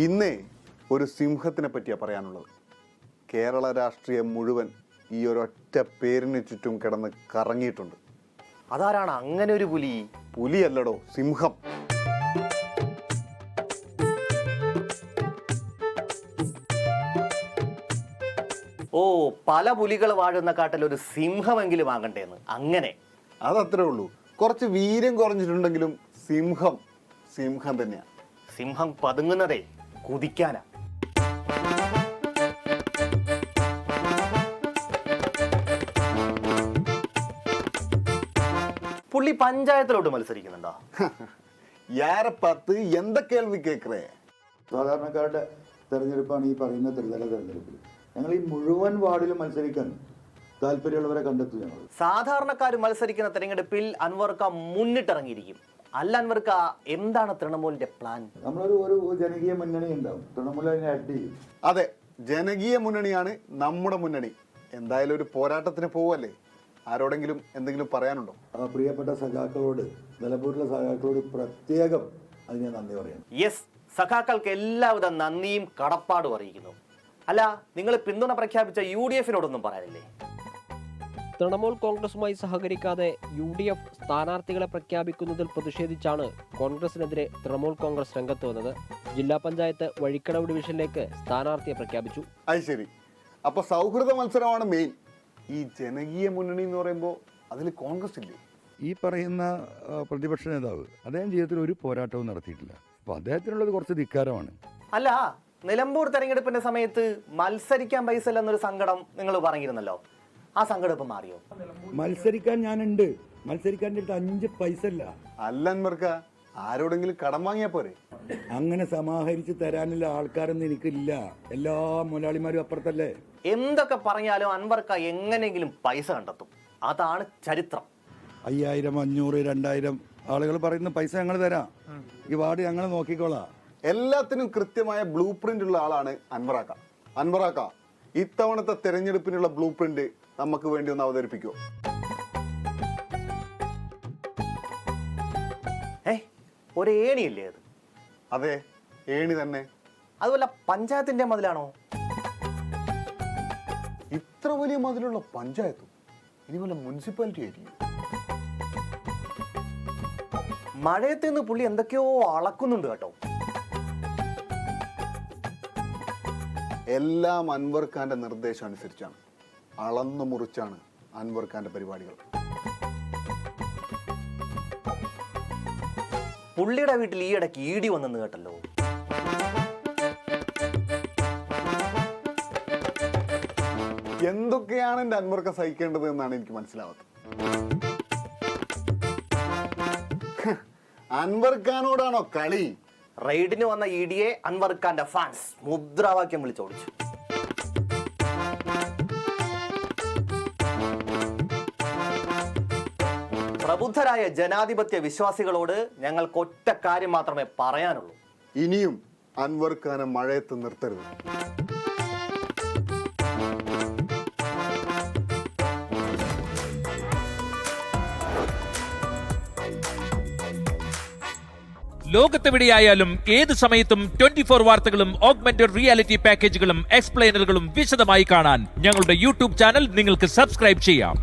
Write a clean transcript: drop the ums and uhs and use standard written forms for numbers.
ഇന്നേ ഒരു സിംഹത്തിനെ പറ്റിയാണ് പറയാനുള്ളത്. കേരള രാഷ്ട്രീയം മുഴുവൻ ഈ ഒരൊറ്റ പേരിന് ചുറ്റും കിടന്ന് കറങ്ങിയിട്ടുണ്ട്. അതാരാണ് അങ്ങനെ ഒരു പുലി? പുലിയല്ലടോ, സിംഹം. ഓ, പല പുലികൾ വാഴുന്ന കാട്ടിൽ ഒരു സിംഹമെങ്കിലും ആകണ്ടേന്ന്. അങ്ങനെ അതത്രേ ഉള്ളൂ. കുറച്ച് വീര്യം കുറഞ്ഞിട്ടുണ്ടെങ്കിലും സിംഹം സിംഹം തന്നെയാണ്. സിംഹം പതുങ്ങുന്നതേ കുതിക്കാനാ. പുള്ളി പഞ്ചായത്തിലോട്ട് മത്സരിക്കുന്നുണ്ടോ? യാരെ പത്ത് എന്ത കേൾവി കേൾക്കറേ? സാധാരണക്കാരുടെ തെരഞ്ഞെടുപ്പാണ് ഈ പറയുന്ന ത്രിതല തെരഞ്ഞെടുപ്പ്. ഞങ്ങൾ ഈ മുഴുവൻ വാർഡിലും മത്സരിക്കാൻ താല്പര്യമുള്ളവരെ കണ്ടെത്തും. ഞങ്ങൾ സാധാരണക്കാർ മത്സരിക്കുന്ന തെരഞ്ഞെടുപ്പിൽ അൻവർക്ക മുന്നിട്ടിറങ്ങിയിരിക്കും. അല്ല അൻവർക്ക, എന്താണ് തൃണമൂലിന്റെ പ്ലാൻ? നമ്മളൊരു ജനകീയ മുന്നണി ഉണ്ടാവും. തൃണമൂല അതിനെ ആഡ് ചെയ്യും. അതെ, ജനകീയ മുന്നണിയാണ് നമ്മുടെ മുന്നണി. എന്തായാലും ഒരു പോരാട്ടത്തിന് പോവല്ലേ. ആരോടെങ്കിലും എന്തെങ്കിലും പറയാനുണ്ടോ? പ്രിയപ്പെട്ട സഖാക്കളോട്, നിലമ്പൂരിലെ സഖാക്കളോട് പ്രത്യേകം അതിനെ നന്ദി പറയാം. യെസ്, സഖാക്കൾക്ക് എല്ലാവിധ നന്ദിയും കടപ്പാടും അറിയിക്കുന്നു. അല്ല, നിങ്ങൾ പിന്തുണ പ്രഖ്യാപിച്ച UDF-നോടൊന്നും പറയാനില്ലേ? തൃണമൂൽ കോൺഗ്രസുമായി സഹകരിക്കാതെ UDF സ്ഥാനാർത്ഥികളെ പ്രഖ്യാപിക്കുന്നതിൽ പ്രതിഷേധിച്ചാണ് കോൺഗ്രസിനെതിരെ തൃണമൂൽ കോൺഗ്രസ് രംഗത്ത് വന്നത്. ജില്ലാ പഞ്ചായത്ത് വഴിക്കടവ് ഡിവിഷനിലേക്ക് സ്ഥാനാർത്ഥിയെ പ്രഖ്യാപിച്ചു. അത് ശരി. അപ്പൊ സൗഹൃദ മത്സരമാണ് മെയിൻ. ഈ ജനകീയ മുന്നണി എന്ന് പറയുമ്പോൾ അതിൽ കോൺഗ്രസ് ഇല്ലേ? ഈ പറയുന്ന പ്രതിപക്ഷ നേതാവ് അദ്ദേഹം ജീവിതത്തിൽ ഒരു പോരാട്ടവും നടത്തിയിട്ടില്ല. അപ്പോൾ അദ്ദേഹത്തിനുള്ളത് കുറച്ച് ധിക്കാരമാണ്. അല്ല, നിലമ്പൂർ തെരഞ്ഞെടുപ്പിന്റെ സമയത്ത് മത്സരിക്കാൻ പൈസ ഇല്ലെന്നൊരു സങ്കടം നിങ്ങൾ പറഞ്ഞിരുന്നല്ലോ. ആ സങ്കടം ഇപ്പം മാറിയോ? മത്സരിക്കാൻ ഞാനുണ്ട്. മത്സരിക്കാൻ 5 പൈസ ഇല്ല. അല്ല അൻവർക്ക, ആരോടെങ്കിലും കടം വാങ്ങിയാ പോരെ? അങ്ങനെ സമാഹരിച്ച് തരാനുള്ള ആൾക്കാരൊന്നും എനിക്കില്ല. എല്ലാ മുതലാളിമാരും അപ്പുറത്തല്ലേ. എന്തൊക്കെ പറഞ്ഞാലും അൻവർക്ക എങ്ങനെയെങ്കിലും പൈസ കണ്ടെത്തും. അതാണ് ചരിത്രം. 5000, 500, 2000 ആളുകൾ പറയുന്ന പൈസ ഞങ്ങൾ തരാം. ഈ വാർഡ് ഞങ്ങൾ നോക്കിക്കോളാം. എല്ലാത്തിനും കൃത്യമായ ബ്ലൂ പ്രിന്റ് ഉള്ള ആളാണ് അൻവറാക്ക. അൻവറാക്ക, ഇത്തവണത്തെ തെരഞ്ഞെടുപ്പിനുള്ള ബ്ലൂ പ്രിന്റ് നമുക്ക് വേണ്ടി ഒന്ന് അവതരിപ്പിക്കുമോ? ഒരു ഏണിയല്ലേ അത്? അതെ, ഏണി തന്നെ. അതുപോലെ പഞ്ചായത്തിന്റെ മതിലാണോ? ഇത്ര വലിയ മതിലുള്ള പഞ്ചായത്തും ഇനി വല്ല മുനിസിപ്പാലിറ്റി ആയിരിക്കും. മഴയത്ത് നിന്ന് പുള്ളി എന്തൊക്കെയോ അളക്കുന്നുണ്ട് കേട്ടോ. എല്ലാം അൻവർ ഖാന്റെ നിർദ്ദേശം അനുസരിച്ചാണ്. അളന്നു മുറിച്ചാണ് അൻവർ ഖാന്റെ പരിപാടികൾ. പുള്ളിയുടെ വീട്ടിൽ ഈ ഇടയ്ക്ക് ED വന്നെന്ന് കേട്ടല്ലോ. എന്തൊക്കെയാണ് എന്റെ അൻവർ ഖാൻ സഹിക്കേണ്ടത് എന്നാണ് എനിക്ക് മനസ്സിലാവാത്തത്. അൻവർ ഖാനോടാണോ കളി? റെയ്ഡിന് വന്ന ED-യെ അൻവർ ഖാന്റെ ഫാൻസ് മുദ്രാവാക്യം വിളിച്ചോടിച്ചു. പ്രബുദ്ധരായ ജനാധിപത്യ വിശ്വാസികളോട് ഞങ്ങൾക്ക് ഒറ്റ കാര്യം മാത്രമേ പറയാനുള്ളൂ. ഇനിയും അൻവർ ഖാനെ മഴയത്ത് നിർത്തരുത്. ലോകത്തെവിടെയായാലും ഏത് സമയത്തും 24 വാർത്തകളും ഓഗ്മെന്റഡ് റിയാലിറ്റി പാക്കേജുകളും എക്സ്പ്ലെയിനറുകളും വിശദമായി കാണാൻ ഞങ്ങളുടെ YouTube ചാനൽ നിങ്ങൾക്ക് സബ്സ്ക്രൈബ് ചെയ്യാം.